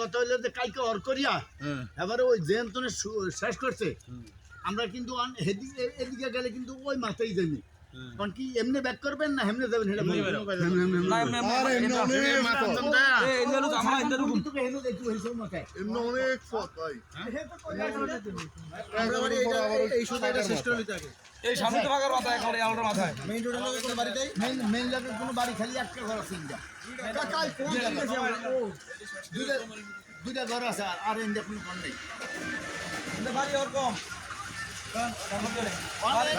কথা হইলো যে কালকে অর করিয়া এবারে ওই জয়ন্তনে শেষ করছে। আমরা কিন্তু এদিকে গেলে কিন্তু ওই মাথায় যাইনি, কারণ কি এমনি ব্যাক করবেন না হেমনে যাবেন সেটা এই সামনে তো ভাগার মাথায় এখন আলোর মাথায় মেইন রোডের লগে কোনো বাড়ি নাই, মেইন লাগের কোনো বাড়ি খালি একটা ঘর আছে ইন্দা কাল কোন জায়গা দুইটা ঘর আছে আর ইন্দা কোনো ঘর নেই, ইন্দা বাড়ি আর কম অনেক